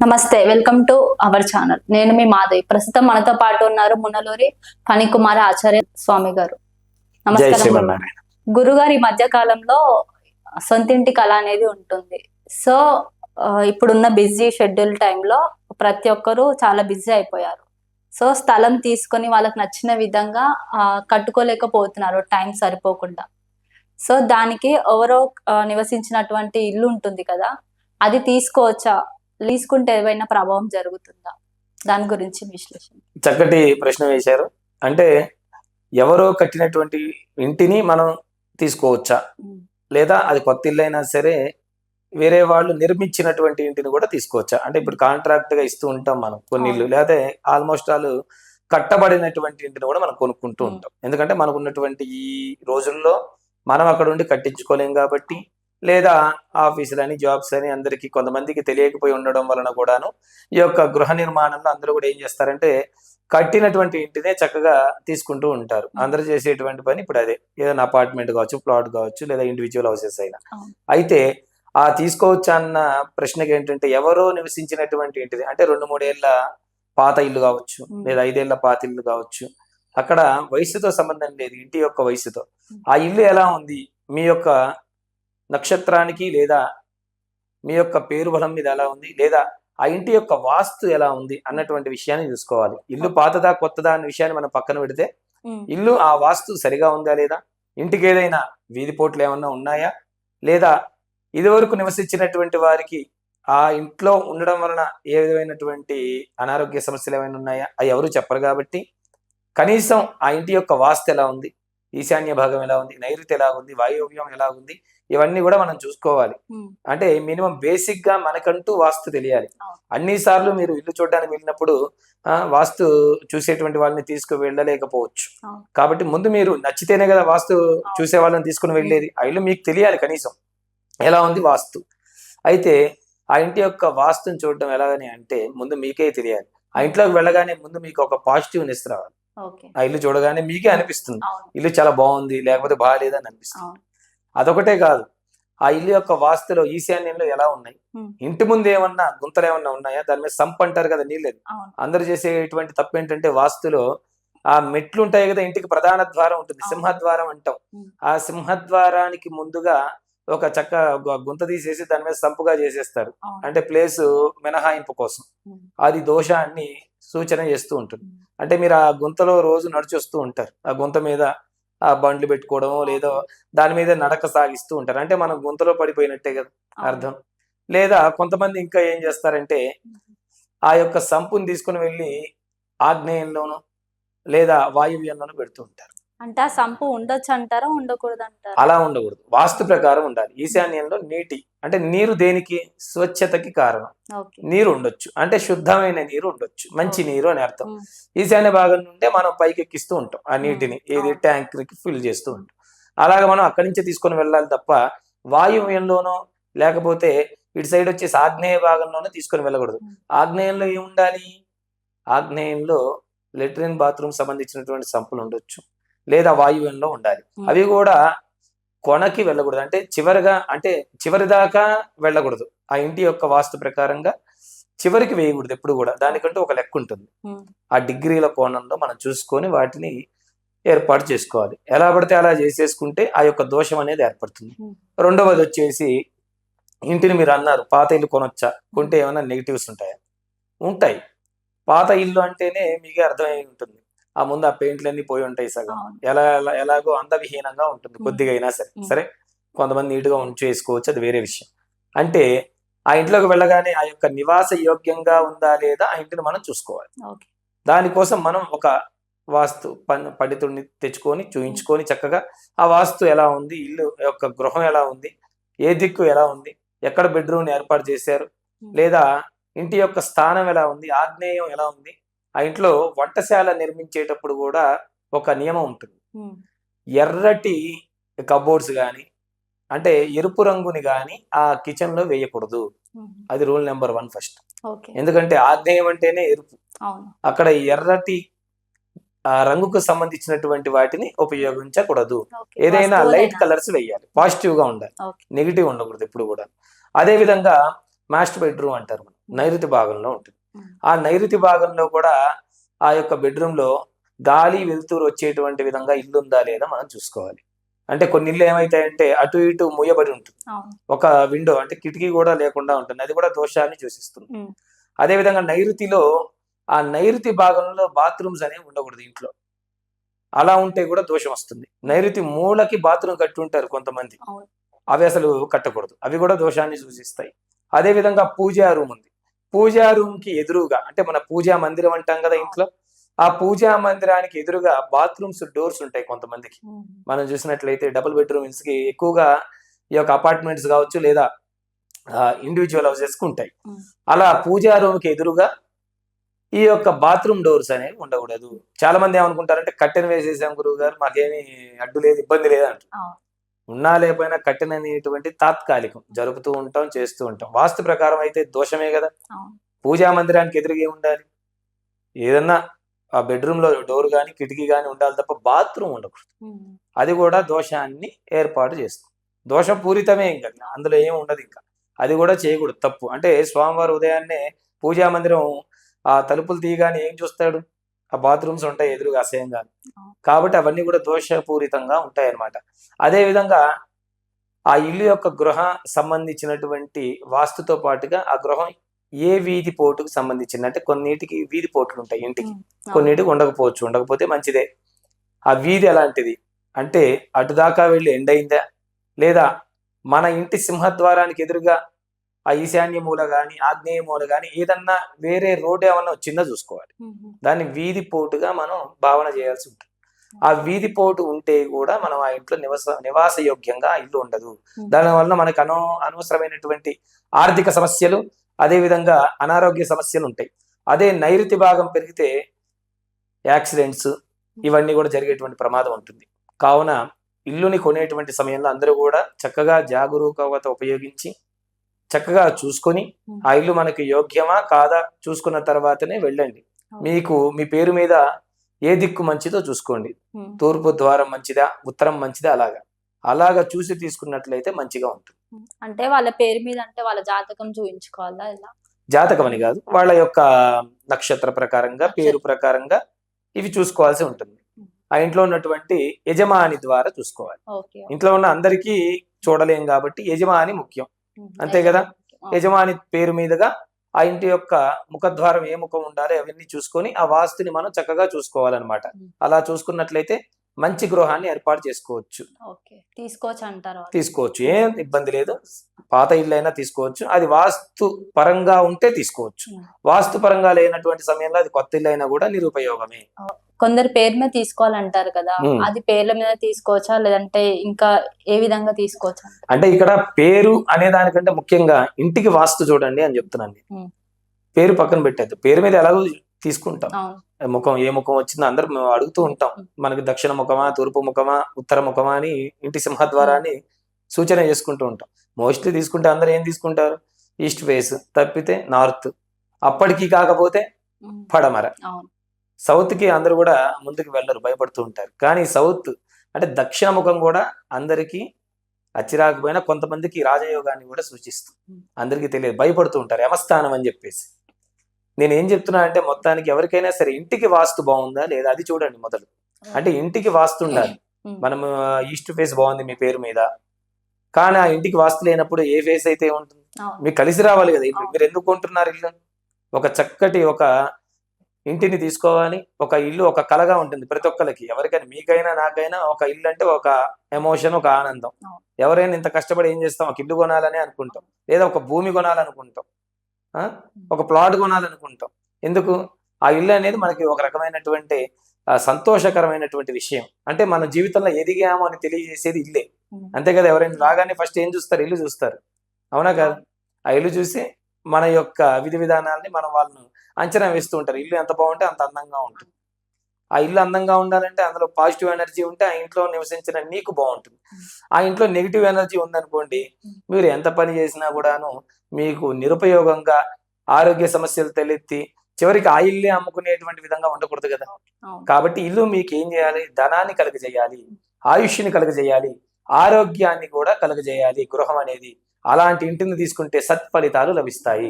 నమస్తే, welcome to our channel. నేను మీ మాధవి. ప్రస్తుతం మనతో పాటు ఉన్నారు మునలూరి ఫణికుమార ఆచార్య స్వామి గారు. నమస్కారం గురుగారు. ఈ మధ్య కాలంలో సొంతింటి కళ అనేది ఉంటుంది. సో ఇప్పుడున్న బిజీ షెడ్యూల్ టైంలో ప్రతి ఒక్కరూ చాలా బిజీ అయిపోయారు. సో స్థలం తీసుకొని వాళ్ళకి నచ్చిన విధంగా కట్టుకోలేకపోతున్నారు, టైం సరిపోకుండా. సో దానికి ఎవరో నివసించినటువంటి ఇల్లు ఉంటుంది కదా, అది తీసుకోవచ్చా? తీసుకుంటే ఏమైనా ప్రభావం జరుగుతుందా? దాని గురించి విశ్లేషణ. చక్కటి ప్రశ్న వేశారు. అంటే ఎవరో కట్టినటువంటి ఇంటిని మనం తీసుకోవచ్చా, లేదా అది కొత్త ఇల్లు అయినా సరే వేరే వాళ్ళు నిర్మించినటువంటి ఇంటిని కూడా తీసుకోవచ్చా? అంటే ఇప్పుడు కాంట్రాక్ట్ గా ఇస్తూ ఉంటాం మనం కొన్ని ఇల్లు, లేదా ఆల్మోస్ట్ ఆల్ కట్టబడినటువంటి ఇంటిని కూడా మనం కొనుక్కుంటూ ఉంటాం. ఎందుకంటే మనకు ఉన్నటువంటి ఈ రోజుల్లో మనం అక్కడ ఉండి కట్టించుకోలేం కాబట్టి, లేదా ఆఫీసులని జాబ్స్ అని అందరికీ కొంతమందికి తెలియకపోయి ఉండడం వలన కూడాను ఈ యొక్క గృహ నిర్మాణంలో అందరూ కూడా ఏం చేస్తారంటే కట్టినటువంటి ఇంటినే చక్కగా తీసుకుంటూ ఉంటారు. అందరూ చేసేటువంటి పని ఇప్పుడు అదే, ఏదైనా అపార్ట్మెంట్ కావచ్చు, ప్లాట్ కావచ్చు, లేదా ఇండివిజువల్ హౌసెస్ అయినా. అయితే ఆ తీసుకోవచ్చు అన్న ప్రశ్నకి ఏంటంటే, ఎవరో నివసించినటువంటి ఇంటిది అంటే 2-3 ఏళ్ల పాత ఇల్లు కావచ్చు, లేదా 5 ఏళ్ల పాత ఇల్లు కావచ్చు, అక్కడ వయసుతో సంబంధం లేదు, ఇంటి యొక్క వయసుతో. ఆ ఇల్లు ఎలా ఉంది, మీ యొక్క నక్షత్రానికి లేదా మీ యొక్క పేరు బలం మీద ఎలా ఉంది, లేదా ఆ ఇంటి యొక్క వాస్తు ఎలా ఉంది అన్నటువంటి విషయాన్ని చూసుకోవాలి. ఇల్లు పాతదా కొత్తదా అనే విషయాన్ని మనం పక్కన పెడితే, ఇల్లు ఆ వాస్తు సరిగా ఉందా లేదా, ఇంటికి ఏదైనా వీధి పోట్లు ఏమన్నా ఉన్నాయా, లేదా ఇదివరకు నివసించినటువంటి వారికి ఆ ఇంట్లో ఉండడం వలన ఏ విధమైనటువంటి అనారోగ్య సమస్యలు ఏమైనా ఉన్నాయా, అవి ఎవరు చెప్పరు. కాబట్టి కనీసం ఆ ఇంటి యొక్క వాస్తు ఎలా ఉంది, ఈశాన్య భాగం ఎలా ఉంది, నైరుతి ఎలా ఉంది, వాయువ్యం ఎలా ఉంది, ఇవన్నీ కూడా మనం చూసుకోవాలి. అంటే మినిమం బేసిక్ గా మనకంటూ వాస్తు తెలియాలి. అన్నిసార్లు మీరు ఇల్లు చూడడానికి వెళ్ళినప్పుడు వాస్తు చూసేటువంటి వాళ్ళని తీసుకు వెళ్ళలేకపోవచ్చు. కాబట్టి ముందు మీరు నచ్చితేనే కదా వాస్తు చూసే వాళ్ళని తీసుకుని వెళ్ళేది. ఆ ఇల్లు మీకు తెలియాలి కనీసం ఎలా ఉంది వాస్తు. అయితే ఆ ఇంటి యొక్క వాస్తుని చూడడం ఎలాగని అంటే, ముందు మీకే తెలియాలి. ఆ ఇంట్లోకి వెళ్ళగానే ముందు మీకు ఒక పాజిటివ్నెస్ రావాలి. ఆ ఇల్లు చూడగానే మీకే అనిపిస్తుంది ఇల్లు చాలా బాగుంది, లేకపోతే బాగాలేదని అనిపిస్తుంది. అదొకటే కాదు, ఆ ఇల్లు యొక్క వాస్తులో ఈశాన్యంలో ఎలా ఉన్నాయి, ఇంటి ముందు ఏమన్నా గుంతలు ఏమన్నా ఉన్నాయా, దాని మీద సంప్ అంటారు కదా, నీళ్ళది. అందరు చేసేటువంటి తప్పు ఏంటంటే, వాస్తులో ఆ మెట్లు ఉంటాయి కదా, ఇంటికి ప్రధాన ద్వారం ఉంటుంది, సింహద్వారం అంటాం. ఆ సింహద్వారానికి ముందుగా ఒక చక్క గుంత తీసేసి దాని మీద సంపుగా చేసేస్తారు, అంటే ప్లేస్ మినహాయింపు కోసం. అది దోషాన్ని సూచన చేస్తూ ఉంటుంది. అంటే మీరు ఆ గుంతలో రోజు నడిచొస్తూ ఉంటారు, ఆ గుంత మీద ఆ బండ్లు పెట్టుకోవడమో లేదో దాని మీద నడక సాగిస్తూ ఉంటారు, అంటే మనం గుంతలో పడిపోయినట్టే కదా అర్థం. లేదా కొంతమంది ఇంకా ఏం చేస్తారంటే, ఆ యొక్క సంపుని తీసుకుని వెళ్ళి ఆగ్నేయంలోనూ లేదా వాయువ్యంలోనూ పెడుతూ ఉంటారు. అంటే ఆ సంపు ఉండొచ్చు అంటారా, ఉండకూడదు అంటారా? అలా ఉండకూడదు, వాస్తు ప్రకారం ఉండాలి. ఈశాన్యంలో నీటి అంటే నీరు దేనికి, స్వచ్ఛతకి కారణం. నీరు ఉండొచ్చు అంటే శుద్ధమైన నీరు ఉండొచ్చు, మంచి నీరు అని అర్థం. ఈశాన్య భాగం నుండే మనం పైకి ఎక్కిస్తూ ఉంటాం ఆ నీటిని, ఏది ట్యాంక్ కి ఫిల్ చేస్తూ ఉంటాం. అలాగే మనం అక్కడి నుంచే తీసుకొని వెళ్ళాలి తప్ప వాయువ్యంలోనో లేకపోతే ఇటు సైడ్ వచ్చేసి ఆగ్నేయ భాగంలోనూ తీసుకొని వెళ్ళకూడదు. ఆగ్నేయంలో ఏముండాలి, ఆగ్నేయంలో లెట్రిన్ బాత్రూమ్ సంబంధించినటువంటి సంపులు ఉండొచ్చు, లేదా వాయువ్యంలో ఉండాలి. అవి కూడా కొనకి వెళ్ళకూడదు, అంటే చివరిగా, అంటే చివరి దాకా వెళ్ళకూడదు. ఆ ఇంటి యొక్క వాస్తు ప్రకారంగా చివరికి వేయకూడదు ఎప్పుడు కూడా. దానికంటూ ఒక లెక్క ఉంటుంది, ఆ డిగ్రీల కోణంలో మనం చూసుకొని వాటిని ఏర్పాటు చేసుకోవాలి. ఎలా పడితే అలా చేసేసుకుంటే ఆ యొక్క దోషం అనేది ఏర్పడుతుంది. రెండవది వచ్చేసి, ఇంటిని మీరు అన్నారు పాత ఇల్లు కొనొచ్చా, కొంటే ఏమైనా నెగిటివ్స్ ఉంటాయా? ఉంటాయి. పాత ఇల్లు అంటేనే మీకే అర్థమై ఉంటుంది, ఆ ముందు ఆ పెయింట్లన్నీ పోయి ఉంటాయి సగం, ఎలాగో అందవిహీనంగా ఉంటుంది కొద్దిగా అయినా సరే. సరే, కొంతమంది నీట్గా చేసుకోవచ్చు, అది వేరే విషయం. అంటే ఆ ఇంట్లోకి వెళ్ళగానే ఆ యొక్క నివాస యోగ్యంగా ఉందా లేదా ఆ ఇంటిని మనం చూసుకోవాలి. దానికోసం మనం ఒక వాస్తు పండితుడిని తెచ్చుకొని చూయించుకొని చక్కగా ఆ వాస్తు ఎలా ఉంది, ఇల్లు యొక్క గృహం ఎలా ఉంది, ఏ దిక్కు ఎలా ఉంది, ఎక్కడ బెడ్రూమ్ ఏర్పాటు చేశారు, లేదా ఇంటి యొక్క స్థానం ఎలా ఉంది, ఆగ్నేయం ఎలా ఉంది. ఆ ఇంట్లో వంటశాల నిర్మించేటప్పుడు కూడా ఒక నియమం ఉంటుంది, ఎర్రటి కబోర్డ్స్ కానీ అంటే ఎరుపు రంగుని కానీ ఆ కిచెన్ లో వేయకూడదు. అది రూల్ నెంబర్ 1 ఫస్ట్. ఎందుకంటే ఆగ్నేయం అంటేనే ఎరుపు, అక్కడ ఎర్రటి రంగుకు సంబంధించినటువంటి వాటిని ఉపయోగించకూడదు. ఏదైనా లైట్ కలర్స్ వేయాలి, పాజిటివ్ గా ఉండాలి, నెగిటివ్ ఉండకూడదు ఎప్పుడు కూడా. అదే విధంగా మాస్టర్ బెడ్రూమ్ అంటారు మనం, నైరుతి భాగంలో ఉంటుంది. ఆ నైరుతి భాగంలో కూడా ఆ యొక్క బెడ్రూమ్ లో గాలి వెలుతురు వచ్చేటువంటి విధంగా ఇల్లు ఉందా లేదా మనం చూసుకోవాలి. అంటే కొన్ని ఇల్లు ఏమైతాయంటే అటు ఇటు మూయబడి ఉంటుంది, ఒక విండో అంటే కిటికీ కూడా లేకుండా ఉంటుంది, అది కూడా దోషాన్ని సూచిస్తుంది. అదే విధంగా నైరుతిలో ఆ నైరుతి భాగంలో బాత్రూమ్స్ అనేవి ఉండకూడదు ఇంట్లో, అలా ఉంటే కూడా దోషం వస్తుంది. నైరుతి మూలకి బాత్రూమ్ కట్టి ఉంటారు కొంతమంది, అవి అసలు కట్టకూడదు, అవి కూడా దోషాన్ని సూచిస్తాయి. అదే విధంగా పూజా రూమ్ ఉంది, పూజా రూమ్ కి ఎదురుగా అంటే మన పూజా మందిరం అంటాం కదా ఇంట్లో, ఆ పూజా మందిరానికి ఎదురుగా బాత్రూమ్స్ డోర్స్ ఉంటాయి కొంతమందికి. మనం చూసినట్లయితే డబుల్ బెడ్రూమ్స్ కి ఎక్కువగా ఈ యొక్క అపార్ట్మెంట్స్ కావచ్చు లేదా ఇండివిజువల్ హౌసెస్ కు ఉంటాయి. అలా పూజా రూమ్ కి ఎదురుగా ఈ యొక్క బాత్రూమ్ డోర్స్ అనేవి ఉండకూడదు. చాలా మంది ఏమనుకుంటారంటే కట్టెన్ వేసేసాం గురువు గారు, మాకేమీ అడ్డు లేదు ఇబ్బంది లేదు అంటారు. ఉన్నా లేకపోయినా కట్టెన్ అనేటువంటి తాత్కాలికం, జరుపుతూ ఉంటాం చేస్తూ ఉంటాం. వాస్తు ప్రకారం అయితే దోషమే కదా. పూజా మందిరానికి ఎదురుగా ఉండాలి, ఏదన్నా ఆ బెడ్రూమ్ లో డోర్ కానీ కిటికీ కానీ ఉండాలి తప్ప బాత్రూమ్ ఉండకూడదు. అది కూడా దోషాన్ని ఏర్పాటు చేస్తుంది, దోషపూరితమే, ఇంకా అందులో ఏమి ఉండదు. ఇంకా అది కూడా చేయకూడదు, తప్పు. అంటే స్వామివారు ఉదయాన్నే పూజా మందిరం ఆ తలుపులు తీయగానే ఏం చూస్తాడు, ఆ బాత్రూమ్స్ ఉంటాయి ఎదురుగా అసహ్యంగా, కాబట్టి అవన్నీ కూడా దోషపూరితంగా ఉంటాయి అన్నమాట. అదే విధంగా ఆ ఇల్లు యొక్క గృహ సంబంధించినటువంటి వాస్తుతో పాటుగా ఆ గృహం ఏ వీధి పోటుకు సంబంధించింది, అంటే కొన్నిటికి వీధి పోట్లు ఉంటాయి ఇంటికి, కొన్నిటికి ఉండకపోవచ్చు, ఉండకపోతే మంచిదే. ఆ వీధి ఎలాంటిది అంటే అటు దాకా వెళ్ళి ఎండ్ అయిందా, లేదా మన ఇంటి సింహద్వారానికి ఎదురుగా ఆ ఈశాన్య మూల గాని ఆగ్నేయ మూల గాని ఏదన్నా వేరే రోడ్ ఏమన్నా వచ్చిందో చూసుకోవాలి. దాన్ని వీధి పోటుగా మనం భావన చేయాల్సి ఉంటుంది. ఆ వీధి పోటు ఉంటే కూడా మనం ఆ ఇంట్లో నివాస యోగ్యంగా ఆ ఇల్లు ఉండదు. దానివల్ల మనకు అనవసరమైనటువంటి ఆర్థిక సమస్యలు, అదే విధంగా అనారోగ్య సమస్యలు ఉంటాయి. అదే నైరుతి భాగం పెరిగితే యాక్సిడెంట్స్ ఇవన్నీ కూడా జరిగేటువంటి ప్రమాదం ఉంటుంది. కావున ఇల్లుని కొనేటువంటి సమయంలో అందరూ కూడా చక్కగా జాగరూకత ఉపయోగించి చక్కగా చూసుకొని ఆ ఇల్లు మనకి యోగ్యమా కాదా చూసుకున్న తర్వాతనే వెళ్ళండి. మీకు మీ పేరు మీద ఏ దిక్కు మంచిదో చూసుకోండి, తూర్పు ద్వారం మంచిదా ఉత్తరం మంచిదా అలాగా చూసి తీసుకున్నట్లయితే మంచిగా ఉంటుంది. అంటే వాళ్ళ పేరు మీద అంటే వాళ్ళ జాతకం చూపించుకోవాలా? ఇలా జాతకం అని కాదు, వాళ్ళ యొక్క నక్షత్ర ప్రకారంగా పేరు ప్రకారంగా ఇవి చూసుకోవాల్సి ఉంటుంది. ఆ ఇంట్లో ఉన్నటువంటి యజమాని ద్వారా చూసుకోవాలి. ఇంట్లో ఉన్న అందరికీ చూడలేం కాబట్టి యజమాని ముఖ్యం, అంతే కదా. యజమాని పేరు మీదుగా ఆ ఇంటి యొక్క ముఖద్వారం ఏ ముఖం ఉండాలి అవన్నీ చూసుకొని ఆ వాస్తుని మనం చక్కగా చూసుకోవాలన్నమాట. అలా చూసుకున్నట్లయితే మంచి గృహాన్ని ఏర్పాటు చేసుకోవచ్చు. తీసుకోవచ్చు అంటారు? తీసుకోవచ్చు, ఏం ఇబ్బంది లేదు. పాత ఇల్లు అయినా తీసుకోవచ్చు, అది వాస్తు పరంగా ఉంటే తీసుకోవచ్చు. వాస్తు పరంగా లేనటువంటి సమయంలో అది కొత్త ఇల్లు అయినా కూడా నిరుపయోగమే. కొందరు పేరు మీద తీసుకోవాలంటారు కదా, అది పేర్ల మీద తీసుకోవచ్చా లేదంటే ఇంకా ఏ విధంగా తీసుకోవచ్చు? అంటే ఇక్కడ పేరు అనే దానికంటే ముఖ్యంగా ఇంటికి వాస్తు చూడండి అని చెప్తున్నాను. పేరు పక్కన పెట్టద్దు, పేరు మీద ఎలాగో తీసుకుంటాం, ముఖం ఏ ముఖం వచ్చిందో అందరూ అడుగుతూ ఉంటాం, మనకి దక్షిణ ముఖమా తూర్పు ముఖమా ఉత్తర ముఖమా అని ఇంటి సింహద్వారాన్ని సూచన చేసుకుంటూ ఉంటాం. మోస్ట్లీ తీసుకుంటే అందరూ ఏం తీసుకుంటారు, ఈస్ట్ ఫేస్ తప్పితే నార్త్, అప్పటికి కాకపోతే పడమర. సౌత్ కి అందరూ కూడా ముందుకు వెళ్ళరు, భయపడుతూ ఉంటారు. కానీ సౌత్ అంటే దక్షిణ ముఖం కూడా అందరికీ అచ్చిరాకపోయినా కొంతమందికి రాజయోగాన్ని కూడా సూచిస్తుంది, అందరికీ తెలియదు, భయపడుతూ ఉంటారు యమస్థానం అని చెప్పేసి. నేను ఏం చెప్తున్నా అంటే మొత్తానికి ఎవరికైనా సరే ఇంటికి వాస్తు బాగుందా లేదా అది చూడండి మొదలు. అంటే ఇంటికి వాస్తు ఉండాలి. మనం ఈస్ట్ ఫేస్ బాగుంది మీ పేరు మీద, కానీ ఆ ఇంటికి వాస్తు లేనప్పుడు ఏ ఫేస్ అయితే ఉంటుంది, మీకు కలిసి రావాలి కదా ఇల్లు. మీరు ఎందుకు కొంటున్నారు ఇల్లు? ఒక చక్కటి ఒక ఇంటిని తీసుకోవాలి. ఒక ఇల్లు ఒక కళగా ఉంటుంది ప్రతి ఒక్కరికి, ఎవరికైనా మీకైనా నాకైనా ఒక ఇల్లు అంటే ఒక ఎమోషన్, ఒక ఆనందం. ఎవరైనా ఇంత కష్టపడి ఏం చేస్తాం, ఒక ఇల్లు కొనాలని అనుకుంటాం, లేదా ఒక భూమి కొనాలనుకుంటాం, ఒక ప్లాట్ కొనాలనుకుంటాం. ఎందుకు? ఆ ఇల్లు అనేది మనకి ఒక రకమైనటువంటి సంతోషకరమైనటువంటి విషయం. అంటే మన జీవితంలో ఎదిగాము అని తెలియజేసేది ఇల్లే, అంతే కదా. ఎవరైనా రాగానే ఫస్ట్ ఏం చూస్తారు, ఇల్లు చూస్తారు, అవునా కాదు? ఆ ఇల్లు చూసి మన యొక్క విధి విధానాలని మనం వాళ్ళను అంచనా వేస్తూ ఉంటారు. ఇల్లు ఎంత బాగుంటే అంత అందంగా ఉంటుంది. ఆ ఇల్లు అందంగా ఉండాలంటే అందులో పాజిటివ్ ఎనర్జీ ఉంటే ఆ ఇంట్లో నివసించిన నీకు బాగుంటుంది. ఆ ఇంట్లో నెగిటివ్ ఎనర్జీ ఉందనుకోండి, మీరు ఎంత పని చేసినా కూడాను మీకు నిరుపయోగంగా ఆరోగ్య సమస్యలు తలెత్తి చివరికి ఆ ఇల్లే అమ్ముకునేటువంటి విధంగా ఉండకూడదు కదా. కాబట్టి ఇల్లు మీకు ఏం చేయాలి, ధనాన్ని కలుగజేయాలి, ఆయుష్ని కలుగజేయాలి, ఆరోగ్యాన్ని కూడా కలుగజేయాలి గృహం అనేది. అలాంటి ఇంటిని తీసుకుంటే సత్ఫలితాలు లభిస్తాయి.